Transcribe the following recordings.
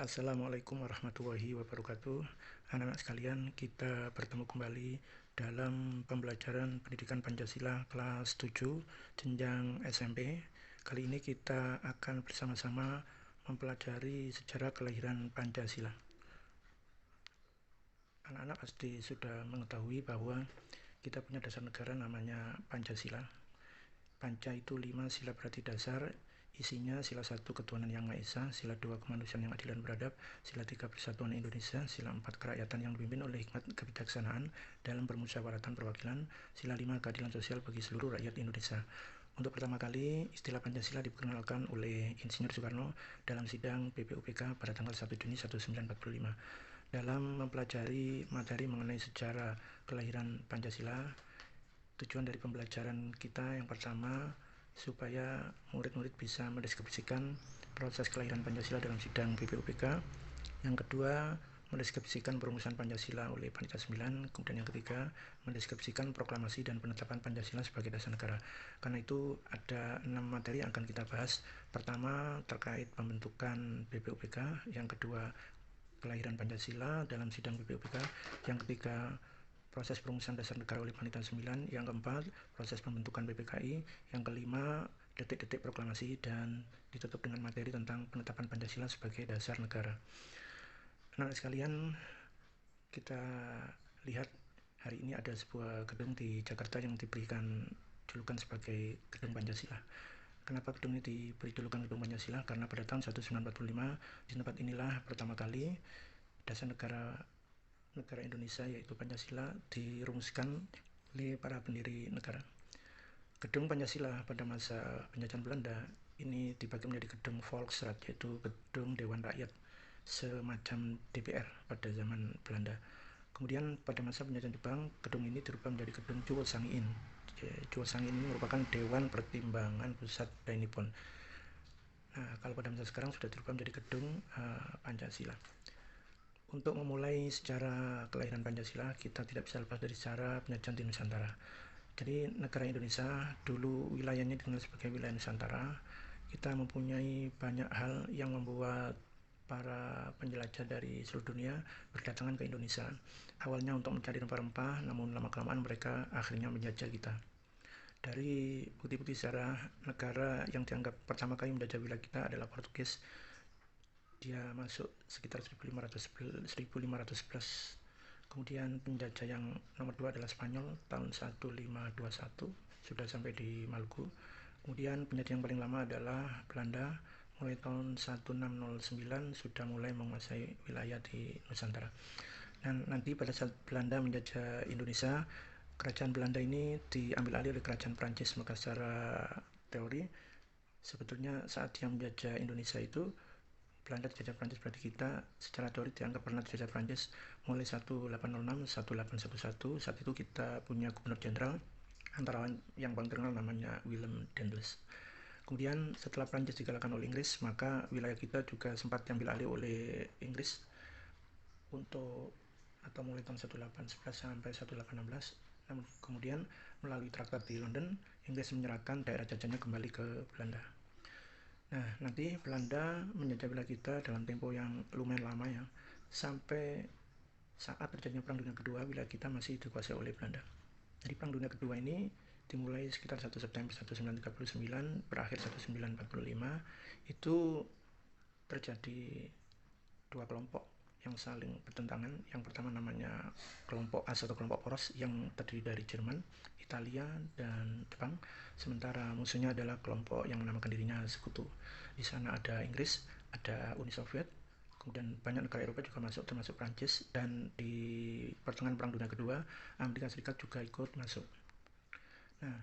Assalamualaikum warahmatullahi wabarakatuh. Anak-anak sekalian, kita bertemu kembali dalam pembelajaran pendidikan Pancasila kelas 7 jenjang SMP. Kali ini kita akan bersama-sama mempelajari sejarah kelahiran Pancasila. Anak-anak pasti sudah mengetahui bahwa kita punya dasar negara namanya Pancasila. Panca itu 5 sila berarti dasar. Isinya sila 1 ketuhanan yang Maha Esa, sila 2 kemanusiaan yang adil dan beradab, sila 3 persatuan Indonesia, sila 4 kerakyatan yang dipimpin oleh hikmat kebijaksanaan dalam permusyawaratan perwakilan, sila 5 keadilan sosial bagi seluruh rakyat Indonesia. Untuk pertama kali, istilah Pancasila diperkenalkan oleh Insinyur Soekarno dalam sidang BPUPK pada tanggal 1 Juni 1945. Dalam mempelajari materi mengenai sejarah kelahiran Pancasila, tujuan dari pembelajaran kita yang pertama supaya murid-murid bisa mendeskripsikan proses kelahiran Pancasila dalam sidang BPUPK. Yang kedua, mendeskripsikan perumusan Pancasila oleh Panitia 9. Kemudian yang ketiga, mendeskripsikan proklamasi dan penetapan Pancasila sebagai dasar negara. Karena itu ada 6 materi yang akan kita bahas. Pertama, terkait pembentukan BPUPK. Yang kedua, kelahiran Pancasila dalam sidang BPUPK. Yang ketiga, proses perumusan dasar negara oleh Panitia 9, yang keempat, proses pembentukan BPKI, yang kelima, detik-detik proklamasi, dan ditutup dengan materi tentang penetapan Pancasila sebagai dasar negara. Anak-anak sekalian, kita lihat hari ini ada sebuah gedung di Jakarta yang diberikan julukan sebagai Gedung Pancasila. Kenapa gedung ini diberi julukan Gedung Pancasila? Karena pada tahun 1945 di tempat inilah pertama kali dasar negara Indonesia yaitu Pancasila dirumuskan oleh para pendiri negara. Gedung Pancasila pada masa penjajahan Belanda ini dibagi menjadi gedung Volksraad, yaitu gedung Dewan Rakyat, semacam DPR pada zaman Belanda. Kemudian pada masa penjajahan Jepang, gedung ini dirubah menjadi gedung Chuo-Sang-in. Chuo-Sang-in ini merupakan Dewan Pertimbangan Pusat dari Nippon. Nah, kalau pada masa sekarang sudah dirubah menjadi gedung Pancasila. Untuk memulai sejarah kelahiran Pancasila, kita tidak bisa lepas dari sejarah penjajahan di Nusantara. Jadi negara Indonesia dulu wilayahnya dikenal sebagai wilayah Nusantara. Kita mempunyai banyak hal yang membuat para penjelajah dari seluruh dunia berdatangan ke Indonesia. Awalnya untuk mencari rempah-rempah, namun lama-kelamaan mereka akhirnya menjajah kita. Dari bukti-bukti sejarah, negara yang dianggap pertama kali menjajah wilayah kita adalah Portugis. Dia masuk sekitar 1511. Kemudian penjajah yang nomor 2 adalah Spanyol tahun 1521, sudah sampai di Maluku. Kemudian penjajah yang paling lama adalah Belanda, mulai tahun 1609 sudah mulai menguasai wilayah di Nusantara. Dan nanti pada saat Belanda menjajah Indonesia, kerajaan Belanda ini diambil alih oleh kerajaan Prancis. Maka secara teori sebetulnya saat dia menjajah Indonesia itu Belanda dijajah Prancis, berarti kita secara teori dianggap pernah dijajah Prancis mulai 1806 1811. Saat itu kita punya gubernur jenderal, antara yang paling terkenal namanya Willem Daendels. Kemudian setelah Prancis dikalahkan oleh Inggris, maka wilayah kita juga sempat diambil alih oleh Inggris untuk atau mulai tahun 1811 sampai 1816. Namun kemudian melalui traktat di London, Inggris menyerahkan daerah jajahnya kembali ke Belanda. Nah, nanti Belanda menjajah wilayah kita dalam tempo yang lumayan lama ya. Sampai saat terjadinya Perang Dunia Kedua, wilayah kita masih dikuasai oleh Belanda. Jadi Perang Dunia Kedua ini dimulai sekitar 1 September 1939, berakhir 1945. Itu terjadi dua kelompok yang saling bertentangan. Yang pertama namanya kelompok AS atau kelompok poros yang terdiri dari Jerman, Italia, dan Jepang. Sementara musuhnya adalah kelompok yang menamakan dirinya Sekutu. Di sana ada Inggris, ada Uni Soviet, kemudian banyak negara Eropa juga masuk, termasuk Prancis. Dan di pertengahan Perang Dunia Kedua, Amerika Serikat juga ikut masuk. Nah,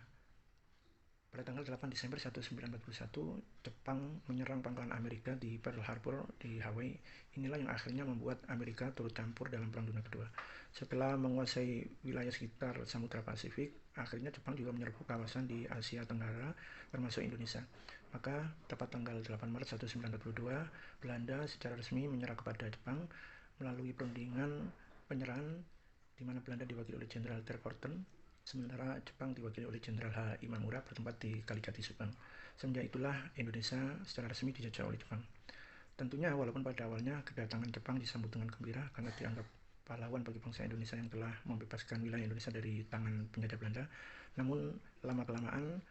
pada tanggal 8 Desember 1941, Jepang menyerang pangkalan Amerika di Pearl Harbor di Hawaii. Inilah yang akhirnya membuat Amerika turut campur dalam Perang Dunia Kedua. Setelah menguasai wilayah sekitar Samudra Pasifik, akhirnya Jepang juga menyerbu kawasan di Asia Tenggara, termasuk Indonesia. Maka tepat tanggal 8 Maret 1942, Belanda secara resmi menyerah kepada Jepang melalui perundingan penyerahan di mana Belanda diwakili oleh Jenderal Terkorten, sementara Jepang diwakili oleh Jenderal H. Imamura bertempat di Kalijati, Subang. Semenjak itulah Indonesia secara resmi dijajah oleh Jepang. Tentunya walaupun pada awalnya kedatangan Jepang disambut dengan gembira karena dianggap pahlawan bagi bangsa Indonesia yang telah membebaskan wilayah Indonesia dari tangan penjajah Belanda, namun lama-kelamaan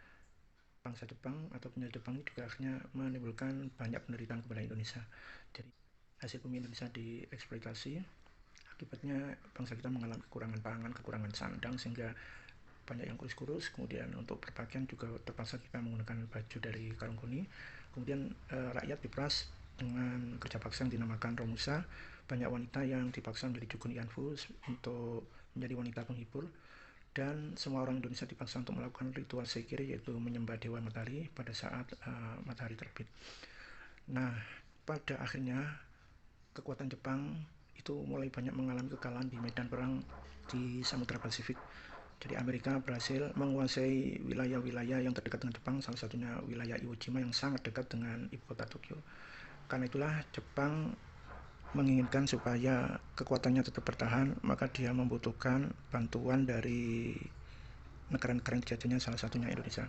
bangsa Jepang atau penjajah Jepang ini juga akhirnya menimbulkan banyak penderitaan kepada Indonesia. Jadi hasil bumi Indonesia dieksploitasi, akibatnya bangsa kita mengalami kekurangan pangan, kekurangan sandang, sehingga banyak yang kurus-kurus. Kemudian untuk berpakaian juga terpaksa kita menggunakan baju dari karung goni. Kemudian rakyat diperas dengan kerja paksa yang dinamakan romusa. Banyak wanita yang dipaksa menjadi jukun Yanfu untuk menjadi wanita penghibur, dan semua orang Indonesia dipaksa untuk melakukan ritual sekiri, yaitu menyembah dewa matahari pada saat matahari terbit. Nah, pada akhirnya kekuatan Jepang itu mulai banyak mengalami kekalahan di medan perang di Samudra Pasifik. Jadi Amerika berhasil menguasai wilayah-wilayah yang terdekat dengan Jepang, salah satunya wilayah Iwo Jima yang sangat dekat dengan ibu kota Tokyo. Karena itulah Jepang menginginkan supaya kekuatannya tetap bertahan, maka dia membutuhkan bantuan dari negara-negara yang dijajahnya, salah satunya Indonesia.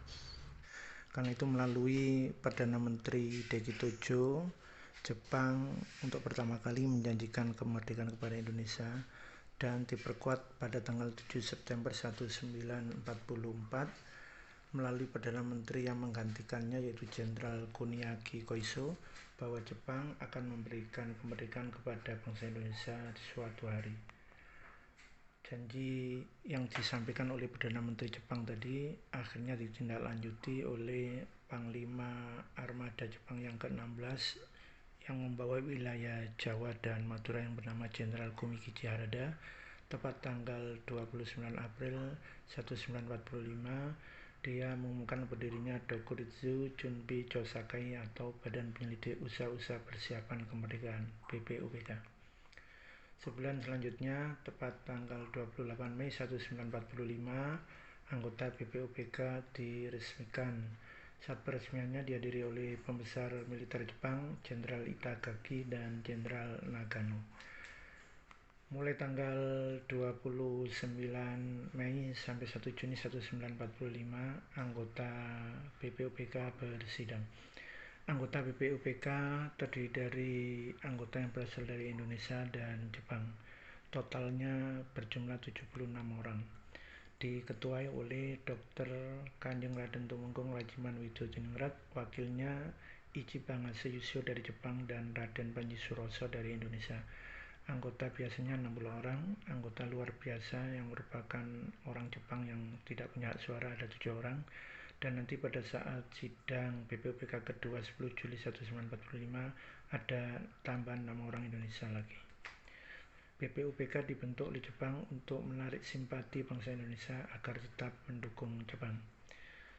Karena itu melalui Perdana Menteri Deki Tojo, Jepang untuk pertama kali menjanjikan kemerdekaan kepada Indonesia, dan diperkuat pada tanggal 7 September 1944 melalui Perdana Menteri yang menggantikannya, yaitu Jenderal Kuniaki Koiso, bahwa Jepang akan memberikan kemerdekaan kepada bangsa Indonesia di suatu hari. Janji yang disampaikan oleh Perdana Menteri Jepang tadi akhirnya ditindaklanjuti oleh Panglima Armada Jepang yang ke-16 yang membawa wilayah Jawa dan Madura yang bernama Jenderal Kumikichi Harada. Tepat tanggal 29 April 1945, dia mengumumkan berdirinya Dokuritsu Chunbi Chosakai atau Badan Penyelidik Usaha-Usaha Persiapan Kemerdekaan (BPUPK). Sebulan selanjutnya, tepat tanggal 28 Mei 1945, anggota BPUPK diresmikan. Saat peresmiannya dihadiri oleh pembesar militer Jepang, Jenderal Itagaki dan Jenderal Nagano. Mulai tanggal 29 Mei sampai 1 Juni 1945, anggota BPUPK bersidang. Anggota BPUPK terdiri dari anggota yang berasal dari Indonesia dan Jepang. Totalnya berjumlah 76 orang. Diketuai oleh Dr. Kanjeng Raden Tumenggung Rajiman Widodiningrat, wakilnya Ichibangase Yusho dari Jepang, dan Raden Panji Suroso dari Indonesia. Anggota biasanya 60 orang, anggota luar biasa yang merupakan orang Jepang yang tidak punya hak suara ada 7 orang, dan nanti pada saat sidang BPUPK kedua 10 Juli 1945 ada tambahan 6 orang Indonesia lagi. BPUPK dibentuk oleh Jepang untuk menarik simpati bangsa Indonesia agar tetap mendukung Jepang.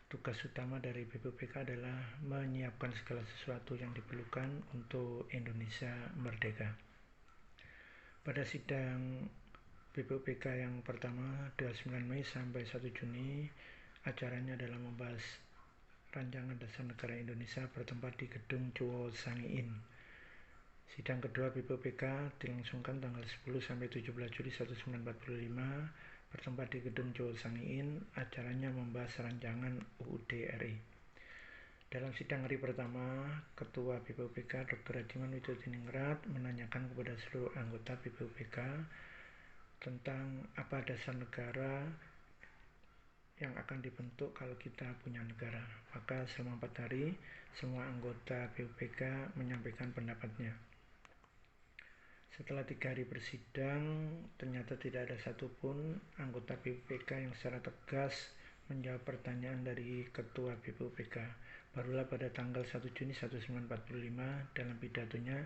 Tugas utama dari BPUPK adalah menyiapkan segala sesuatu yang diperlukan untuk Indonesia merdeka. Pada sidang BPUPK yang pertama 29 Mei sampai 1 Juni, acaranya adalah membahas rancangan dasar negara Indonesia bertempat di gedung Chuo Sangiin. Sidang kedua BPUPK dilangsungkan tanggal 10 sampai 17 Juli 1945 bertempat di gedung Chuo Sangiin. Acaranya membahas rancangan UUD RI. Dalam sidang hari pertama, Ketua BPUPK Dr. Rajiman Widodiningrat menanyakan kepada seluruh anggota BPUPK tentang apa dasar negara yang akan dibentuk kalau kita punya negara. Maka selama 4 hari, semua anggota BPUPK menyampaikan pendapatnya. Setelah 3 hari bersidang, ternyata tidak ada satupun anggota BPUPK yang secara tegas menjawab pertanyaan dari Ketua BPUPK. Barulah pada tanggal 1 Juni 1945 dalam pidatonya,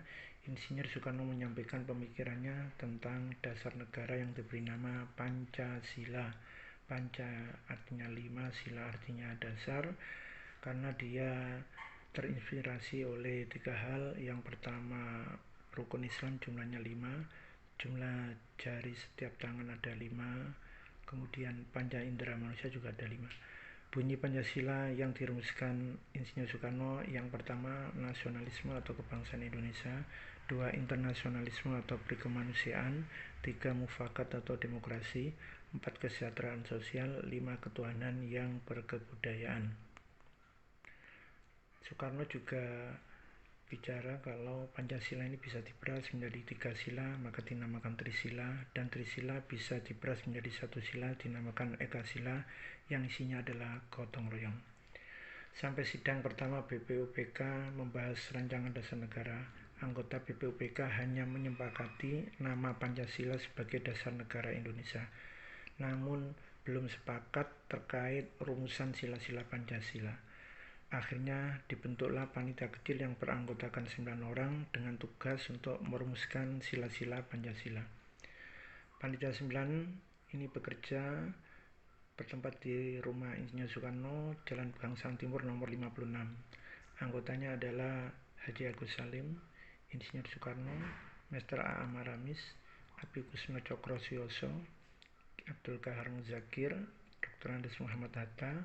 Insinyur Soekarno menyampaikan pemikirannya tentang dasar negara yang diberi nama Pancasila. Panca artinya 5, sila artinya dasar, karena dia terinspirasi oleh 3 hal. Yang pertama, rukun Islam jumlahnya 5, jumlah jari setiap tangan ada 5, kemudian panca indera manusia juga ada 5. Bunyi Pancasila yang dirumuskan Insinyur Soekarno: yang pertama, nasionalisme atau kebangsaan Indonesia; 2, internasionalisme atau perikemanusiaan; 3, mufakat atau demokrasi; 4, kesejahteraan sosial; 5, ketuhanan yang berkebudayaan. Soekarno juga bicara kalau Pancasila ini bisa diperas menjadi 3 sila maka dinamakan Trisila, dan Trisila bisa diperas menjadi 1 sila dinamakan Eka Sila yang isinya adalah gotong royong. Sampai sidang pertama BPUPK membahas rancangan dasar negara, anggota BPUPK hanya menyepakati nama Pancasila sebagai dasar negara Indonesia, namun belum sepakat terkait rumusan sila-sila Pancasila. Akhirnya dibentuklah panitia kecil yang beranggotakan 9 orang dengan tugas untuk merumuskan sila-sila Pancasila. Panitia 9 ini bekerja bertempat di rumah Insinyur Soekarno, Jalan Pegangsaan Timur nomor 56. Anggotanya adalah Haji Agus Salim, Insinyur Soekarno, Mr. A.A. Maramis, Abi Kusno Cokro Suyoso, Abdul Kahar Muzakir, Dr. Andes Muhammad Hatta,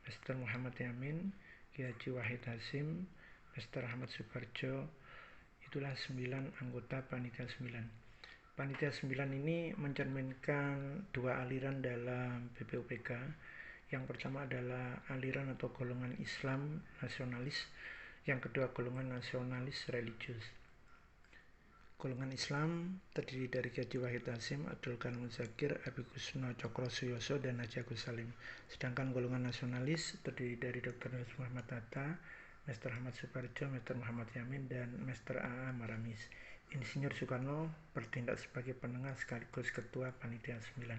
Mr. Muhammad Yamin, Ki Haji Wahid Hasim, Mr. Ahmad Subarjo. Itulah 9 anggota Panitia 9. Panitia 9 ini mencerminkan 2 aliran dalam BPUPK. Yang pertama adalah aliran atau golongan Islam nasionalis, yang kedua golongan nasionalis religius. Golongan Islam terdiri dari Ki Haji Wahid Hasim, Abdul Kahar Muzakir, Abi Kusno Cokro Suyoso, dan Haji Agus Salim. Sedangkan golongan nasionalis terdiri dari Dr. Andes Muhammad Hatta, Mr. Ahmad Subarjo, Mr. Muhammad Yamin, dan Mr. A.A. Maramis. Insinyur Soekarno bertindak sebagai penengah sekaligus ketua Panitia 9.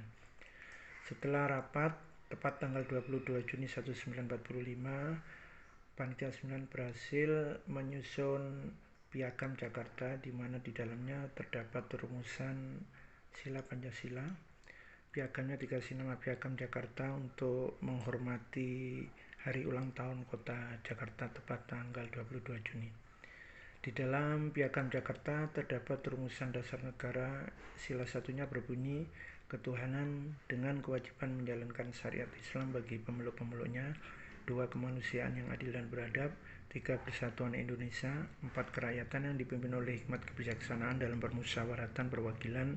Setelah rapat, tepat tanggal 22 Juni 1945, Panitia 9 berhasil menyusun Piagam Jakarta, di mana di dalamnya terdapat rumusan sila Pancasila. Piagamnya dikasih nama Piagam Jakarta untuk menghormati hari ulang tahun kota Jakarta tepat tanggal 22 Juni. Di dalam Piagam Jakarta terdapat rumusan dasar negara. Sila satunya berbunyi, ketuhanan dengan kewajiban menjalankan syariat Islam bagi pemeluk-pemeluknya, 2 kemanusiaan yang adil dan beradab, 3 persatuan Indonesia, 4 kerakyatan yang dipimpin oleh hikmat kebijaksanaan dalam permusyawaratan perwakilan,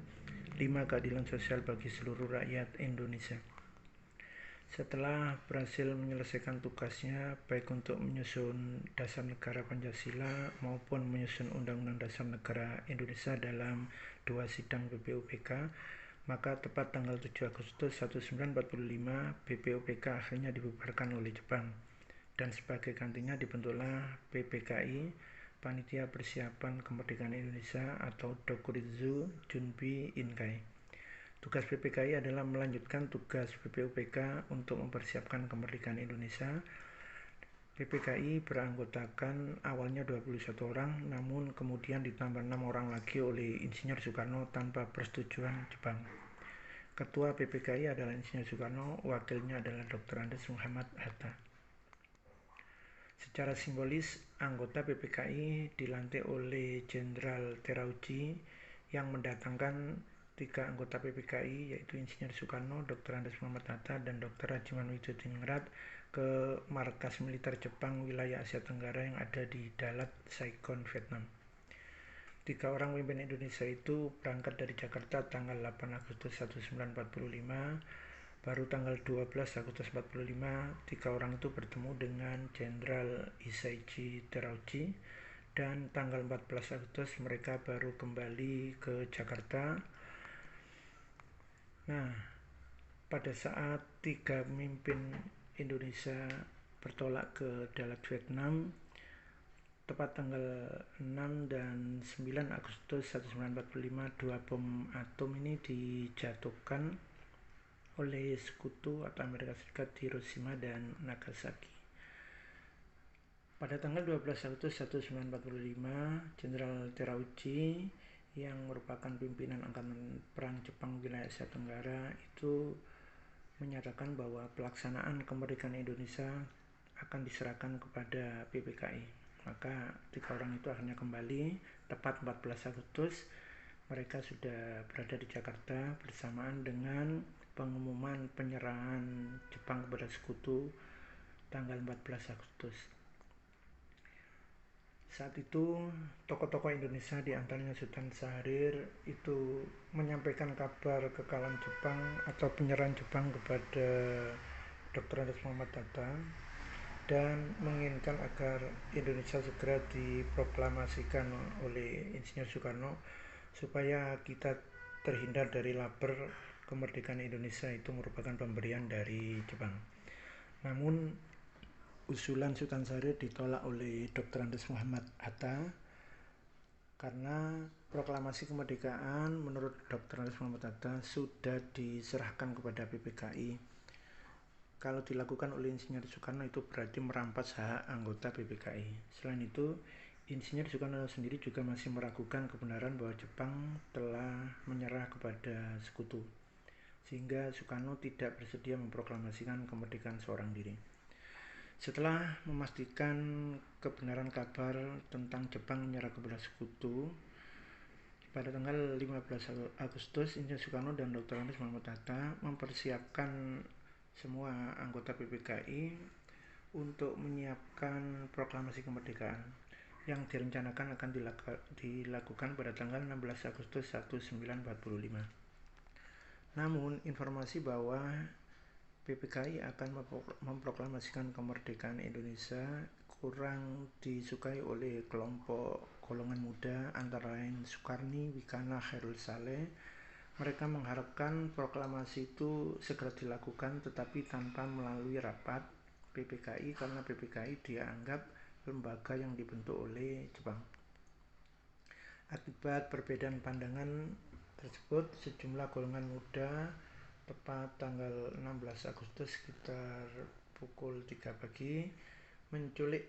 5 keadilan sosial bagi seluruh rakyat Indonesia. Setelah berhasil menyelesaikan tugasnya baik untuk menyusun dasar negara Pancasila maupun menyusun Undang-Undang Dasar Negara Indonesia dalam 2 sidang BPUPK, maka tepat tanggal 7 Agustus 1945 BPUPK akhirnya dibubarkan oleh Jepang, dan sebagai gantinya dibentuklah PPKI, Panitia Persiapan Kemerdekaan Indonesia atau Dokuritsu Junbi Inkai. Tugas PPKI adalah melanjutkan tugas BPUPK untuk mempersiapkan kemerdekaan Indonesia. PPKI beranggotakan awalnya 21 orang, namun kemudian ditambah 6 orang lagi oleh Insinyur Soekarno tanpa persetujuan Jepang. Ketua PPKI adalah Insinyur Soekarno, wakilnya adalah Dr. Andes Muhammad Hatta. Secara simbolis, anggota PPKI dilantik oleh Jenderal Terauchi yang mendatangkan 3 anggota PPKI, yaitu Insinyur Soekarno, Dr. Andes Muhammad Hatta, dan Dr. Rajiman Widodiningrat ke markas militer Jepang wilayah Asia Tenggara yang ada di Dalat, Saigon, Vietnam. 3 orang pemimpin Indonesia itu berangkat dari Jakarta tanggal 8 Agustus 1945. Baru tanggal 12 Agustus 1945, 3 orang itu bertemu dengan Jenderal Hisaichi Terauchi, dan tanggal 14 Agustus mereka baru kembali ke Jakarta. Nah, pada saat 3 pemimpin Indonesia bertolak ke Dalat, Vietnam, tepat tanggal 6 dan 9 Agustus 1945, 2 bom atom ini dijatuhkan oleh sekutu atau Amerika Serikat di Hiroshima dan Nagasaki. Pada tanggal 12 Agustus 1945, Jenderal Terauchi yang merupakan pimpinan Angkatan Perang Jepang wilayah Asia Tenggara itu menyatakan bahwa pelaksanaan kemerdekaan Indonesia akan diserahkan kepada PPKI. Maka 3 orang itu akhirnya kembali. Tepat 14 Agustus mereka sudah berada di Jakarta bersamaan dengan pengumuman penyerahan Jepang kepada sekutu tanggal 14 Agustus. Saat itu tokoh-tokoh Indonesia diantaranya Sultan Syahrir itu menyampaikan kabar kekalahan Jepang atau penyerahan Jepang kepada Dr. Andes Muhammad Hatta. dan menginginkan agar Indonesia segera diproklamasikan oleh Insinyur Soekarno supaya kita terhindar dari lapar. Kemerdekaan Indonesia itu merupakan pemberian dari Jepang. Namun usulan Sutansari ditolak oleh Dr. Andes Muhammad Hatta karena proklamasi kemerdekaan menurut Dr. Andes Muhammad Hatta sudah diserahkan kepada PPKI. Kalau dilakukan oleh Insinyur Soekarno itu berarti merampas hak anggota PPKI. Selain itu, Insinyur Soekarno sendiri juga masih meragukan kebenaran bahwa Jepang telah menyerah kepada sekutu, sehingga Soekarno tidak bersedia memproklamasikan kemerdekaan seorang diri. Setelah memastikan kebenaran kabar tentang Jepang menyerah kepada sekutu, pada tanggal 15 Agustus, Insinyur Soekarno dan Dr. Andes Muhammad Hatta mempersiapkan semua anggota PPKI untuk menyiapkan proklamasi kemerdekaan yang direncanakan akan dilakukan pada tanggal 16 Agustus 1945. Namun, informasi bahwa PPKI akan memproklamasikan kemerdekaan Indonesia kurang disukai oleh kelompok golongan muda antara lain Sukarni, Wikana, Khairul Saleh. Mereka mengharapkan proklamasi itu segera dilakukan tetapi tanpa melalui rapat PPKI karena PPKI dianggap lembaga yang dibentuk oleh Jepang. Akibat perbedaan pandangan tersebut, sejumlah golongan muda tepat tanggal 16 Agustus sekitar pukul 3 pagi menculik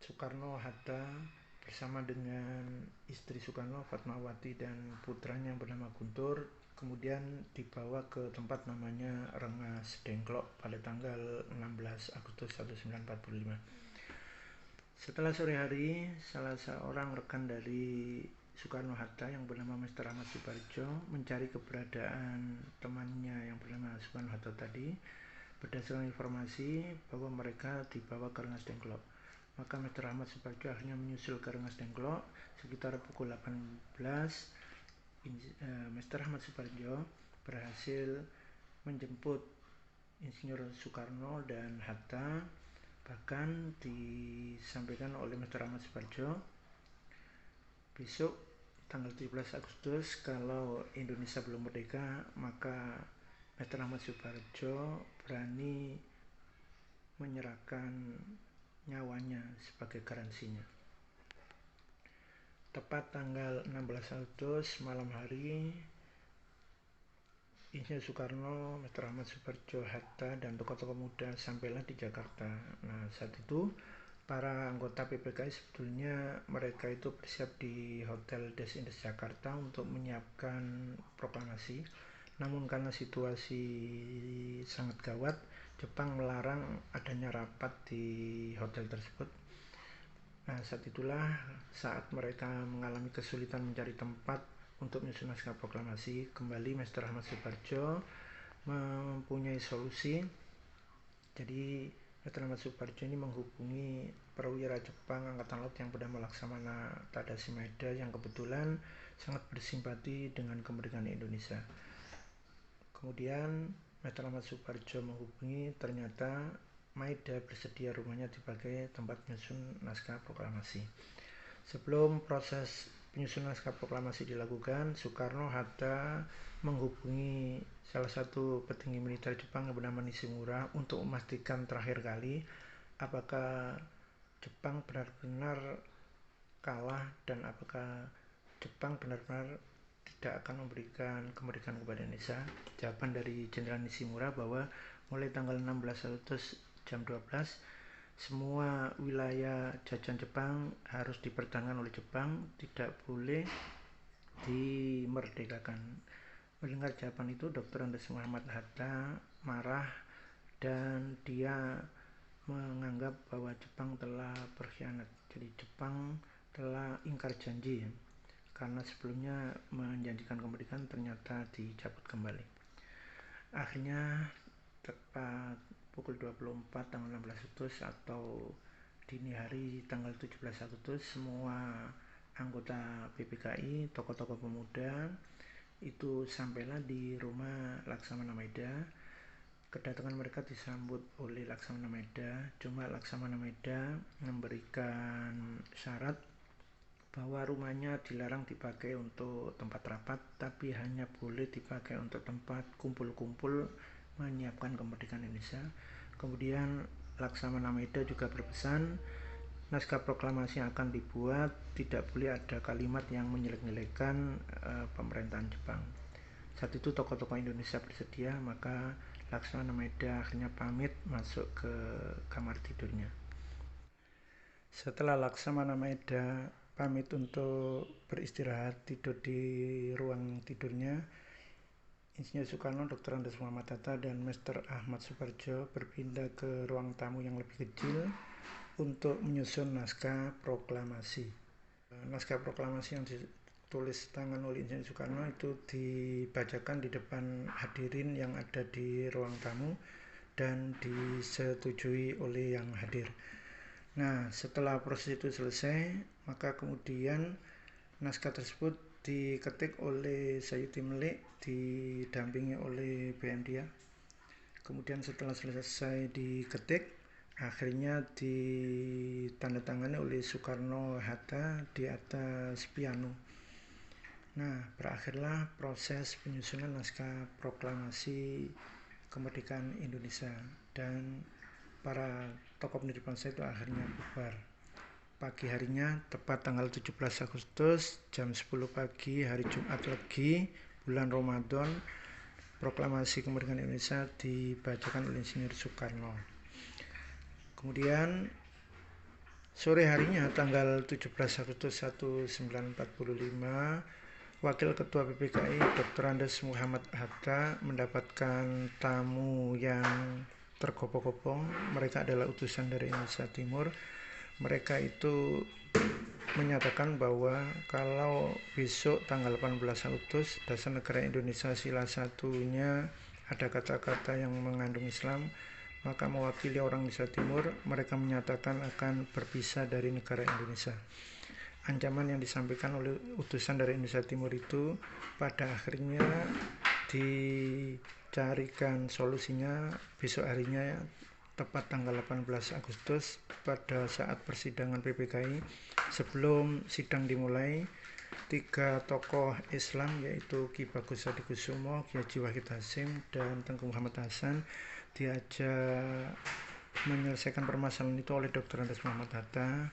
Soekarno-Hatta bersama dengan istri Soekarno, Fatmawati, dan putranya yang bernama Guntur, kemudian dibawa ke tempat namanya Rengas Dengklok pada tanggal 16 Agustus 1945. Setelah sore hari, salah seorang rekan dari Soekarno-Hatta yang bernama Mr. Ahmad Suparjo mencari keberadaan temannya yang bernama Soekarno-Hatta tadi. Berdasarkan informasi bahwa mereka dibawa ke Rengas Dengklok, maka Mr. Ahmad Suparjo akhirnya menyusul ke Rengas Dengklok. Sekitar pukul 18, Mr. Ahmad Suparjo berhasil menjemput Insinyur Soekarno dan Hatta. Bahkan disampaikan oleh Mr. Ahmad Suparjo, besok tanggal 17 Agustus kalau Indonesia belum merdeka, maka Mr. Ahmad Suparjo berani menyerahkan nyawanya sebagai garansinya. Tepat tanggal 16 Agustus malam hari, Insinyur Soekarno, Mr. Ahmad Suparjo, Hatta, dan tokoh-tokoh muda sampailah di Jakarta. Nah, saat itu para anggota PPKI sebetulnya mereka itu bersiap di Hotel Des Indes Jakarta untuk menyiapkan proklamasi. Namun karena situasi sangat gawat, Jepang melarang adanya rapat di hotel tersebut. Nah, saat mereka mengalami kesulitan mencari tempat untuk menyusun naskah proklamasi, kembali Mr. Ahmad Suparjo mempunyai solusi. Jadi Mr. Ahmad Suparjo ini menghubungi perwira Jepang Angkatan Laut yang bernama Laksamana Tadashi Maeda yang kebetulan sangat bersimpati dengan kemerdekaan Indonesia. Kemudian Mr. Ahmad Suparjo menghubungi, ternyata Maeda bersedia rumahnya dipakai tempat menyusun naskah proklamasi. Sebelum proses penyusunan naskah proklamasi dilakukan, Soekarno-Hatta menghubungi salah satu petinggi militer Jepang yang bernama Nishimura untuk memastikan terakhir kali apakah Jepang benar-benar kalah dan apakah Jepang benar-benar tidak akan memberikan kemerdekaan kepada Indonesia. Jawaban dari Jenderal Nishimura bahwa mulai tanggal 16 Agustus jam 12 semua wilayah jajahan Jepang harus dipertahankan oleh Jepang, tidak boleh dimerdekakan. Mendengar jawaban itu, Dr. Andes Muhammad Hatta marah dan dia menganggap bahwa Jepang telah berkhianat. Jadi Jepang telah ingkar janji karena sebelumnya menjanjikan kemerdekaan ternyata dicabut kembali. Akhirnya tepat pukul 24 tanggal 16 Agustus atau dini hari tanggal 17 Agustus, semua anggota PPKI, tokoh-tokoh pemuda itu sampailah di rumah Laksamana Maeda Kedatangan mereka disambut oleh Laksamana Meda, cuma Laksamana Meda memberikan syarat bahwa rumahnya dilarang dipakai untuk tempat rapat, tapi hanya boleh dipakai untuk tempat kumpul-kumpul menyiapkan kemerdekaan Indonesia. Kemudian Laksamana Meda juga berpesan, naskah proklamasi yang akan dibuat tidak boleh ada kalimat yang menyelek-nyelekan pemerintahan Jepang. Saat itu tokoh-tokoh Indonesia bersedia, maka Laksamana Meda akhirnya pamit masuk ke kamar tidurnya. Setelah Laksamana Meda pamit untuk beristirahat tidur di ruang tidurnya, Insinyur Soekarno, Dr. Andes Muhammad Hatta, dan Mr. Ahmad Suparjo berpindah ke ruang tamu yang lebih kecil untuk menyusun naskah proklamasi. Naskah proklamasi yang ditulis tangan oleh Insinyur Soekarno itu dibacakan di depan hadirin yang ada di ruang tamu dan disetujui oleh yang hadir. Nah, setelah proses itu selesai, maka kemudian naskah tersebut diketik oleh Sayuti Melik didampingi oleh BM Dia. Kemudian setelah selesai diketik, akhirnya ditandatangani oleh Soekarno Hatta di atas piano. Nah, berakhirlah proses penyusunan naskah proklamasi kemerdekaan Indonesia dan para tokoh pendiri bangsa itu akhirnya bubar. Pagi harinya, tepat tanggal 17 Agustus, jam 10 pagi, hari Jumat Legi, bulan Ramadan, proklamasi kemerdekaan Indonesia dibacakan oleh Insinyur Soekarno. Kemudian, sore harinya, tanggal 17 Agustus 1945, Wakil Ketua PPKI Dr. Andes Muhammad Hatta mendapatkan tamu yang tergopoh-gopoh. Mereka adalah utusan dari Indonesia Timur. Mereka itu menyatakan bahwa kalau besok tanggal 18 Agustus Dasar Negara Indonesia sila satunya ada kata-kata yang mengandung Islam, maka mewakili orang Indonesia Timur mereka menyatakan akan berpisah dari negara Indonesia. Ancaman yang disampaikan oleh utusan dari Indonesia Timur itu pada akhirnya dicarikan solusinya besok harinya, tepat tanggal 18 Agustus pada saat persidangan PPKI. Sebelum sidang dimulai, 3 tokoh Islam yaitu Ki Bagus Sadikusumo, Ki Haji Wahid Hasyim, dan Tengku Muhammad Hasan diajak menyelesaikan permasalahan itu oleh Dr. Andes Muhammad Hatta.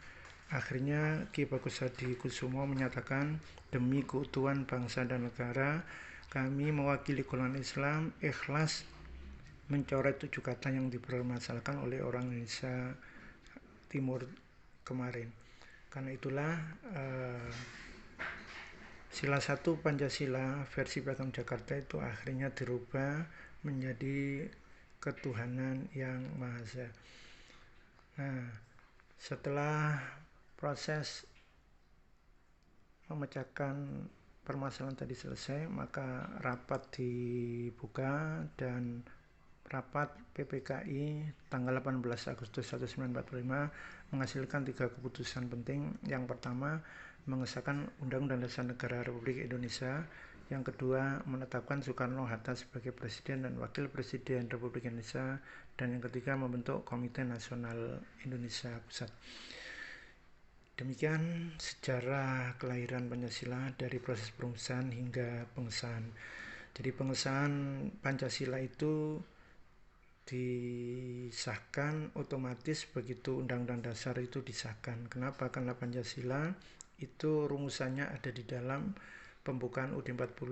Akhirnya Ki Bagus Sadikusumo menyatakan, demi keutuhan bangsa dan negara, kami mewakili golongan Islam ikhlas mencoret 7 kata yang dipermasalahkan oleh orang Indonesia Timur kemarin. Karena itulah sila 1 Pancasila versi Piagam Jakarta itu akhirnya dirubah menjadi ketuhanan yang Maha Esa. Nah, setelah proses memecahkan permasalahan tadi selesai, maka rapat dibuka dan rapat PPKI tanggal 18 Agustus 1945 menghasilkan 3 keputusan penting. Yang pertama, mengesahkan Undang-Undang Dasar Negara Republik Indonesia. Yang kedua, menetapkan Soekarno-Hatta sebagai Presiden dan Wakil Presiden Republik Indonesia. Dan yang ketiga, membentuk Komite Nasional Indonesia Pusat. Demikian sejarah kelahiran Pancasila dari proses perumusan hingga pengesahan. Jadi pengesahan Pancasila itu disahkan otomatis begitu Undang-Undang Dasar itu disahkan. Kenapa? Karena Pancasila itu rumusannya ada di dalam pembukaan UUD 45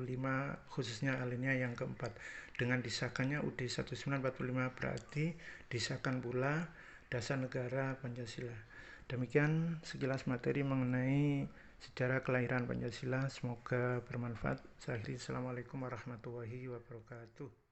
khususnya alinea yang keempat. Dengan disahkannya UUD 1945 berarti disahkan pula Dasar Negara Pancasila. Demikian sekilas materi mengenai sejarah kelahiran Pancasila. Semoga bermanfaat. Saya akhiri. Assalamualaikum warahmatullahi wabarakatuh.